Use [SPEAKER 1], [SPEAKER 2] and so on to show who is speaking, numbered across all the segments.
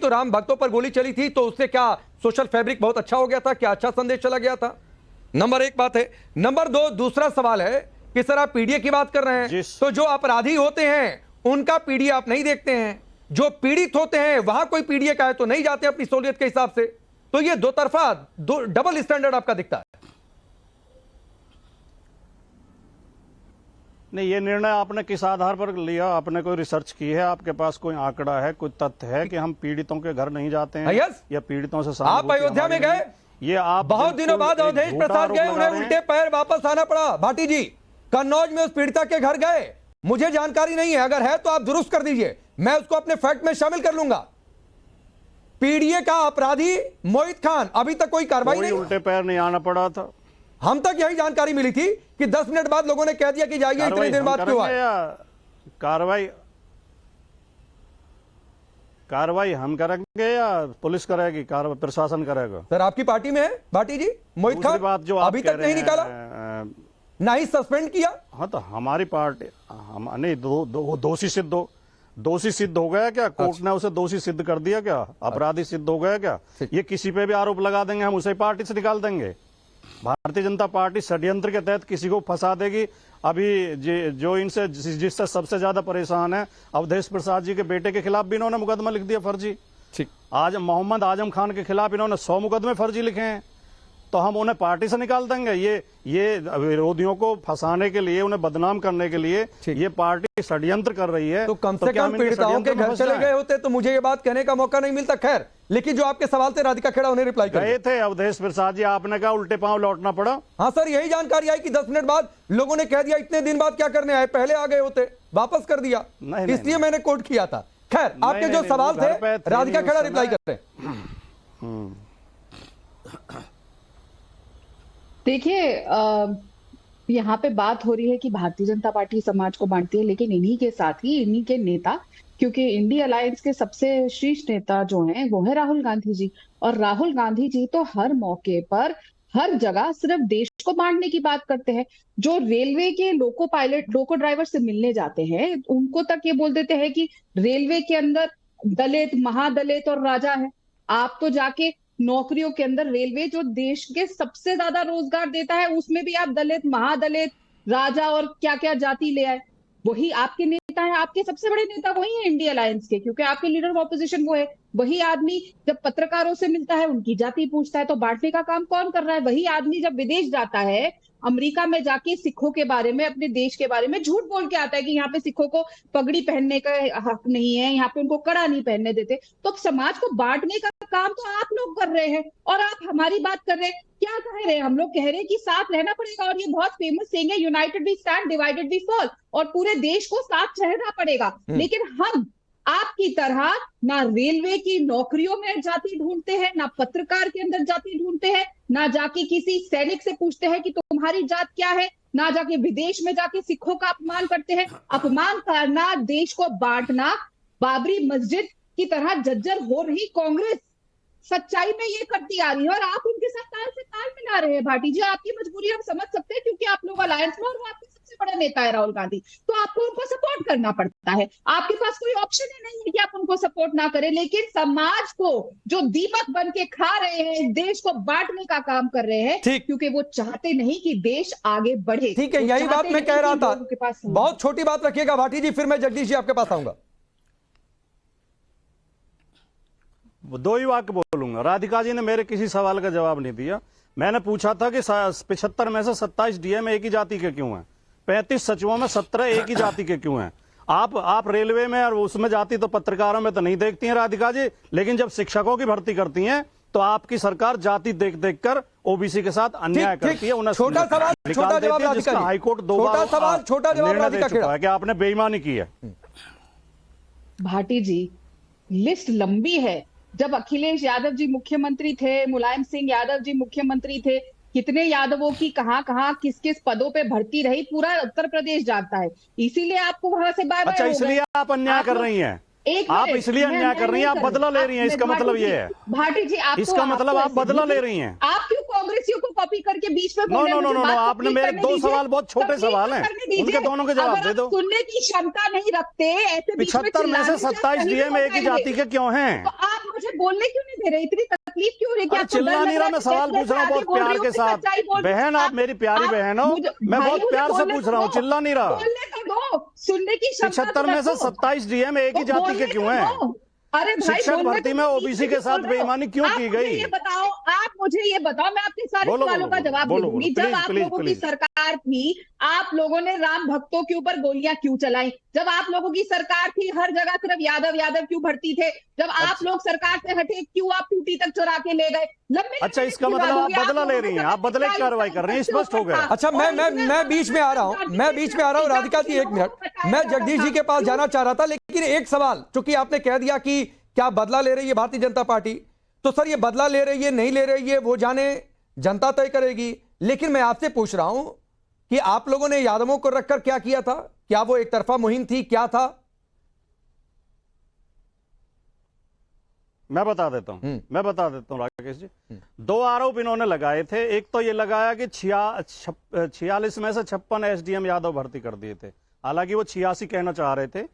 [SPEAKER 1] तो राम भक्तों पर गोली चली थी तो उससे क्या सोशल फैब्रिक बहुत अच्छा हो गया था? क्या अच्छा संदेश चला गया था? नंबर एक बात है। नंबर दो, दूसरा सवाल है कि सर आप पीडीए की बात कर रहे हैं, तो जो अपराधी होते हैं उनका पीडीए आप नहीं देखते हैं, जो पीड़ित होते हैं वहां कोई पीडीए का है तो नहीं जाते अपनी सहूलियत के हिसाब से। तो ये दो तरफा डबल स्टैंडर्ड आपका दिखता है।
[SPEAKER 2] नहीं, ये निर्णय आपने किस आधार पर लिया? आपने कोई रिसर्च की है? आपके पास कोई आंकड़ा है, कोई तथ्य है कि हम पीड़ितों के घर नहीं जाते हैं या पीड़ितों से
[SPEAKER 1] आप अयोध्या में गए,
[SPEAKER 2] ये आप
[SPEAKER 1] बहुत दिनों बाद अवधेश प्रसाद गए, उन्हें उल्टे पैर वापस आना पड़ा। भाटी जी कन्नौज में उस पीड़िता के घर गए, मुझे जानकारी नहीं है, अगर है तो आप दुरुस्त कर दीजिए, मैं उसको अपने फैक्ट में शामिल कर लूंगा। पीडीए का अपराधी मोहित खान, अभी तक कोई कार्रवाई नहीं,
[SPEAKER 2] उल्टे पैर नहीं आना पड़ा था।
[SPEAKER 1] हम तक यही जानकारी मिली थी कि 10 मिनट बाद लोगों ने कह दिया कि जाइए, इतने दिन बाद क्यों आए?
[SPEAKER 2] कार्रवाई हम करेंगे या पुलिस करेगी? प्रशासन करेगा?
[SPEAKER 1] सर आपकी पार्टी में है भाटी जी मोहित खान,
[SPEAKER 2] बात जो
[SPEAKER 1] अभी तक नहीं निकाला, ना ही सस्पेंड किया।
[SPEAKER 2] हाँ तो हमारी पार्टी नहीं, दोषी सिद्ध हो गया क्या? कोर्ट ने उसे दोषी सिद्ध कर दिया क्या? अपराधी सिद्ध हो गया क्या? ये किसी पे भी आरोप लगा देंगे, हम उसे पार्टी से निकाल देंगे। भारतीय जनता पार्टी षड्यंत्र के तहत किसी को फंसा देगी। अभी जो इनसे जिससे सबसे ज्यादा परेशान है, अवधेश प्रसाद जी के बेटे के खिलाफ भी इन्होंने मुकदमा लिख दिया फर्जी।
[SPEAKER 1] ठीक,
[SPEAKER 2] आज मोहम्मद आजम खान के खिलाफ इन्होंने 100 मुकदमे फर्जी लिखे हैं, तो हम उन्हें पार्टी से निकाल देंगे? ये विरोधियों को फंसाने के लिए, उन्हें बदनाम करने के लिए ये पार्टी षड्यंत्र कर रही है।
[SPEAKER 1] तो कम से कम पीड़िताओं के घर चले गए होते तो मुझे ये बात कहने का मौका नहीं मिलता। खैर, लेकिन जो आपके सवाल थे राधिका खेड़ा उन्हें रिप्लाई कर
[SPEAKER 2] गए थे अवधेश प्रसाद जी, आपने कहा उल्टे पांव लौटना पड़ा।
[SPEAKER 1] हाँ सर, यही जानकारी आई कि 10 मिनट बाद लोगों ने कह दिया इतने दिन बाद क्या करने आए, पहले आ गए होते, वापस कर दिया, इसलिए मैंने कोट किया था। खैर, आपके जो सवाल थे राधिका खेड़ा रिप्लाई कर रहे हैं।
[SPEAKER 3] देखिए, यहाँ पे बात हो रही है कि भारतीय जनता पार्टी समाज को बांटती है, लेकिन इन्हीं के साथ ही इन्हीं के नेता, क्योंकि इंडिया अलायंस के सबसे शीर्ष नेता जो हैं वो है राहुल गांधी जी, और राहुल गांधी जी तो हर मौके पर हर जगह सिर्फ देश को बांटने की बात करते हैं। जो रेलवे के लोको ड्राइवर से मिलने जाते हैं उनको तक ये बोल देते हैं कि रेलवे के अंदर दलित, महादलित और राजा है। आप तो जाके नौकरियों के अंदर, रेलवे जो देश के सबसे ज्यादा रोजगार देता है, उसमें भी आप दलित, महादलित, राजा और क्या क्या जाति ले आए। वही आपके नेता है, आपके सबसे बड़े नेता वही है इंडिया अलायंस के, क्योंकि आपके लीडर ऑफ ऑपोजिशन वो है। वही आदमी जब पत्रकारों से मिलता है उनकी जाति पूछता है, तो बांटने का काम कौन कर रहा है? वही आदमी जब विदेश जाता है, अमेरिका में जाके सिखों के बारे में, अपने देश के बारे में झूठ बोल के आता है कि यहाँ पे सिखों को पगड़ी पहनने का हक नहीं है, यहाँ पे उनको कड़ा नहीं पहनने देते। तो समाज को बांटने का काम तो आप लोग कर रहे हैं और आप हमारी बात कर रहे हैं। क्या कह रहे हैं? हम लोग कह रहे हैं कि साथ रहना पड़ेगा, और ये बहुत फेमस सेइंग है, united we stand, divided we fall, और पूरे देश को साथ रहना पड़ेगा। लेकिन हम आपकी तरह ना रेलवे की नौकरियों में जाति ढूंढते हैं, ना पत्रकार के अंदर जाति ढूंढते हैं, ना जाके किसी सैनिक से पूछते हैं कि तुम्हारी जात क्या है, ना जाके विदेश में जाके सिखों का अपमान करते हैं। अपमान करना, देश को बांटना, बाबरी मस्जिद की तरह जर्जर हो रही कांग्रेस सच्चाई में ये करती आ रही है, और आप उनके साथ ताल से ताल मिला रहे हैं। भाटी जी, आपकी मजबूरी हम समझ सकते हैं, क्योंकि आप लोग अलायंस में और वो आपके सबसे बड़ा नेता है राहुल गांधी, तो आपको उनको सपोर्ट करना पड़ता है। आपके पास कोई ऑप्शन ही नहीं है कि आप उनको सपोर्ट ना करें। लेकिन समाज को जो दीमक बन के खा रहे हैं, देश को बांटने का काम कर रहे हैं, क्योंकि वो चाहते नहीं कि देश आगे बढ़े।
[SPEAKER 1] ठीक है, यही बात मैं कह रहा था। बहुत छोटी बात रखिएगा भाटी जी, फिर मैं जगदीश जी आपके पास आऊंगा।
[SPEAKER 2] दो ही वाक्य बोलूंगा। राधिका जी ने मेरे किसी सवाल का जवाब नहीं दिया। मैंने पूछा था कि 75 में से 27 डीएम एक ही जाति के क्यों हैं, 35 सचिवों में 17 एक ही जाति के क्यों हैं। आप रेलवे में और उसमें जाति तो पत्रकारों में तो नहीं देखती हैं राधिका जी, लेकिन जब शिक्षकों की भर्ती करती हैं तो आपकी सरकार जाति देख देख कर ओबीसी के साथ अन्याय करती है। उन्हें
[SPEAKER 1] छोटा सवाल, छोटा जवाब राधिका जी।
[SPEAKER 2] हाईकोर्ट दो
[SPEAKER 1] छोटा सवाल, छोटा जवाब राधिका खेड़ा
[SPEAKER 2] कि आपने बेईमानी की है।
[SPEAKER 3] भाटी जी, लिस्ट लंबी है। जब अखिलेश यादव जी मुख्यमंत्री थे, मुलायम सिंह यादव जी मुख्यमंत्री थे, कितने यादवों की कहां कहां किस किस पदों पे भर्ती रही, पूरा उत्तर प्रदेश जानता है। इसीलिए आपको वहां से बाय बाय।
[SPEAKER 2] अच्छा, इसलिए आप अन्याय कर रही हैं? आप इसलिए अन्याय कर रही हैं, आप बदला ले रही हैं, इसका मतलब ये है।
[SPEAKER 3] भाटी जी,
[SPEAKER 2] इसका मतलब आप बदला ले रही हैं।
[SPEAKER 3] आप क्यों कांग्रेसियों को कॉपी करके बीच में?
[SPEAKER 2] नो, आपने मेरे 2 सवाल बहुत छोटे सवाल हैं, उनके दोनों के जवाब दे दो।
[SPEAKER 3] सुनने की क्षमता नहीं रखते ऐसे
[SPEAKER 2] 75 में से 27 डीएम एक ही जाति के क्यों हैं?
[SPEAKER 3] बोलने क्यों नहीं दे रहे? इतनी तकलीफ क्यों हो रही है?
[SPEAKER 2] अरे चिल्ला नहीं रहा, मैं सवाल पूछ रहा हूँ बहुत प्यार के साथ। बहन, आप मेरी प्यारी बहन हो, मैं बहुत प्यार से पूछ रहा हूँ, चिल्ला नहीं रहा।
[SPEAKER 3] बोलने तो दो, सुनने की क्षमता
[SPEAKER 2] 75 में से 27 डीएम एक ही जाति के क्यों हैं?
[SPEAKER 3] अरे भाई,
[SPEAKER 2] शिक्षक भर्ती में ओबीसी के साथ बेईमानी क्यों की गई?
[SPEAKER 3] आप मुझे ये बताओ, मैं आपके सारे सवालों का जवाब दूंगी। जब आप लोगों की सरकार थी, आप लोगों ने राम भक्तों के ऊपर गोलियां क्यों चलाई? जब आप लोगों की सरकार थी, हर जगह सिर्फ यादव यादव क्यों भर्ती थे? जब आप लोग सरकार से हटे, क्यों आप टूटी तक चुरा के ले गए?
[SPEAKER 2] अच्छा, इसका मतलब आप बदला ले रही हैं, आप बदले की कार्रवाई कर रही हैं, स्पष्ट हो गया।
[SPEAKER 1] अच्छा, मैं बीच में आ रहा हूं, राधिका जी 1 मिनट, मैं जगदीश जी के पास जाना चाह रहा था, लेकिन एक सवाल, चूंकि आपने कह दिया कि क्या बदला ले रही है भारतीय जनता पार्टी, तो सर ये बदला ले रही है नहीं ले रही है वो जाने, जनता तय करेगी। लेकिन मैं आपसे पूछ रहा हूं कि आप लोगों ने यादवों को रखकर क्या किया था? क्या वो एक तरफा मुहिम थी, क्या था?
[SPEAKER 2] मैं बता देता हूं राकेश जी। 2 आरोप इन्होंने लगाए थे। एक तो ये लगाया कि 46 में से 56 एसडीएम यादव भर्ती कर दिए थे, हालांकि वो 86 कहना चाह रहे थे।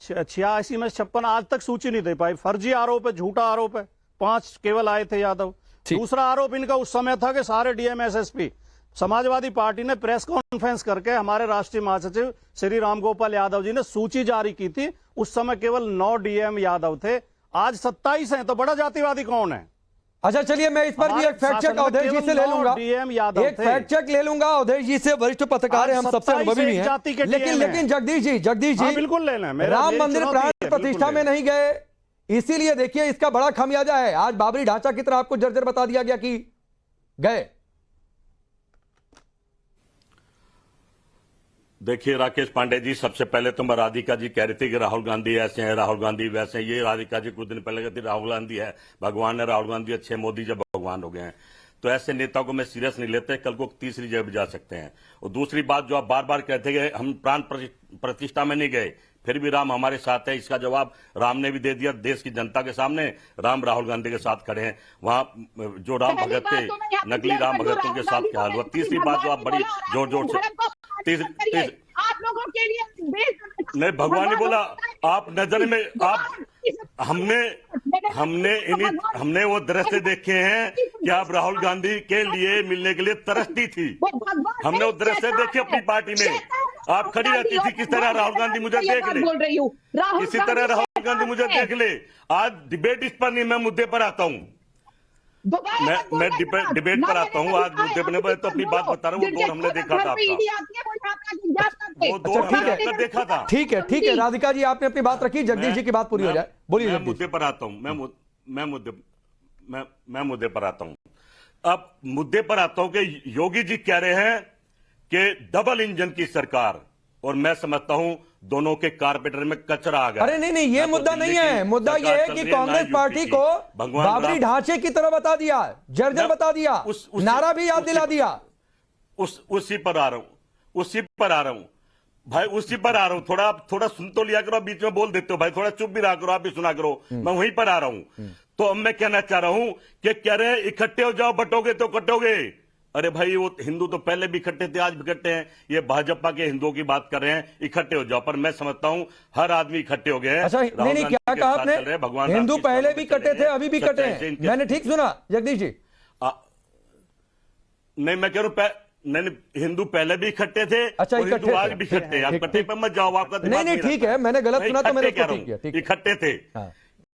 [SPEAKER 2] 86 में 56 आज तक सूची नहीं दे पाई। फर्जी आरोप है, झूठा आरोप है। 5 केवल आए थे यादव। दूसरा आरोप इनका उस समय था कि सारे डीएम एसएसपी, समाजवादी पार्टी ने प्रेस कॉन्फ्रेंस करके हमारे राष्ट्रीय महासचिव श्री रामगोपाल यादव जी ने सूची जारी की थी। उस समय केवल 9 डीएम यादव थे, आज 27 हैं। तो बड़ा जातिवादी कौन है?
[SPEAKER 1] अच्छा चलिए, मैं इस पर भी एक फैक्ट चेक अवधेश जी से ले लूंगा, एक फैक्ट चेक ले लूंगा अवधेश जी से, वरिष्ठ पत्रकार हैं, हम सबसे अनुभवी भी हैं। लेकिन जगदीश जी
[SPEAKER 2] बिल्कुल लेना,
[SPEAKER 1] राम मंदिर प्राण प्रतिष्ठा में नहीं गए, इसीलिए देखिए इसका बड़ा खामियाजा है। आज बाबरी ढांचा की तरह आपको जर्जर बता दिया गया कि गए।
[SPEAKER 4] देखिए राकेश पांडे जी, सबसे पहले तो मैं राधिका जी कह रही थी कि राहुल गांधी ऐसे हैं, राहुल गांधी वैसे हैं। ये राधिका जी कुछ दिन पहले कहती राहुल गांधी है भगवान है, राहुल गांधी अच्छे, मोदी जब भगवान हो गए हैं। तो ऐसे नेताओं को मैं सीरियस नहीं लेते, कल को तीसरी जगह भी जा सकते हैं। और दूसरी बात जो आप बार बार कहते हैं हम प्राण प्रतिष्ठा में नहीं गए, फिर भी राम हमारे साथ है, इसका जवाब राम ने भी दे दिया देश की जनता के सामने। राम राहुल गांधी के साथ खड़े हैं। वहां जो राम भगत थे, नकली राम भगत, उनके साथ क्या हाल हुआ। तीसरी बात जो आप बड़ी जोर जोर से
[SPEAKER 3] आप लोगों के लिए
[SPEAKER 4] नहीं, भगवान ने बोला आप नजर में आप, हमने वो दृश्य देखे हैं कि आप राहुल गांधी के लिए मिलने के लिए तरसती थी। हमने वो दृश्य देखे अपनी पार्टी में, आप खड़ी रहती थी, किस तरह राहुल गांधी मुझे देख ले, इसी तरह राहुल गांधी मुझे देख ले। आज डिबेट इस पर नहीं, मैं मुद्दे पर आता हूँ, मैं डिबेट पर आता हूँ। आज मुद्दे पर तो अपनी बात बता रहा हूँ। वो दौर हमने देखा था आपका, वो दौर हमने आपका देखा था।
[SPEAKER 1] ठीक है राधिका जी, आपने अपनी बात रखी, जगदीश जी की बात पूरी हो जाए, बोलिए।
[SPEAKER 4] मैं मुद्दे पर आता हूँ, मैं मुद्दे पर आता हूँ। अब मुद्दे पर आता हूँ कि योगी जी कह रहे हैं कि डबल इंजन की सरकार, और मैं समझता हूं दोनों के कारपेटर में कचरा आ गया।
[SPEAKER 1] अरे नहीं, ये मुद्दा नहीं है। मुद्दा ये है कि कांग्रेस पार्टी को बाबरी ढांचे की तरह बता दिया, जर्जर बता दिया, नारा भी याद दिला दिया।
[SPEAKER 4] उसी पर आ रहा हूं भाई, उसी पर आ रहा हूं। थोड़ा सुन तो लिया करो, बीच में बोल देते हो भाई, थोड़ा चुप भी रहा करो, आप भी सुना करो। मैं वहीं पर आ रहा हूं। तो अब मैं कहना चाह रहा हूं कि कह रहे हैं इकट्ठे हो जाओ, बटोगे तो कटोगे। अरे भाई, वो हिंदू तो पहले भी इकट्ठे थे, आज भी इकट्ठे हैं। ये भाजपा के हिंदुओं की बात कर रहे हैं, इकट्ठे हो जाओ। पर मैं समझता हूं हर आदमी इकट्ठे हो गए हैं।
[SPEAKER 1] अच्छा नहीं, क्या कहा आपने? भगवान हिंदू पहले भी कटे थे, अभी भी कटे हैं। मैंने ठीक सुना जगदीश जी?
[SPEAKER 4] नहीं, मैं कह रहा हूं नहीं, हिंदू पहले भी इकट्ठे थे।
[SPEAKER 1] अच्छा,
[SPEAKER 4] हिंदू आज भी इकट्ठे हैं। आप कट्टे पर मत जाओ, आपका
[SPEAKER 1] नहीं ठीक है, मैंने गलत सुना तो मैंने
[SPEAKER 4] इकट्ठे थे।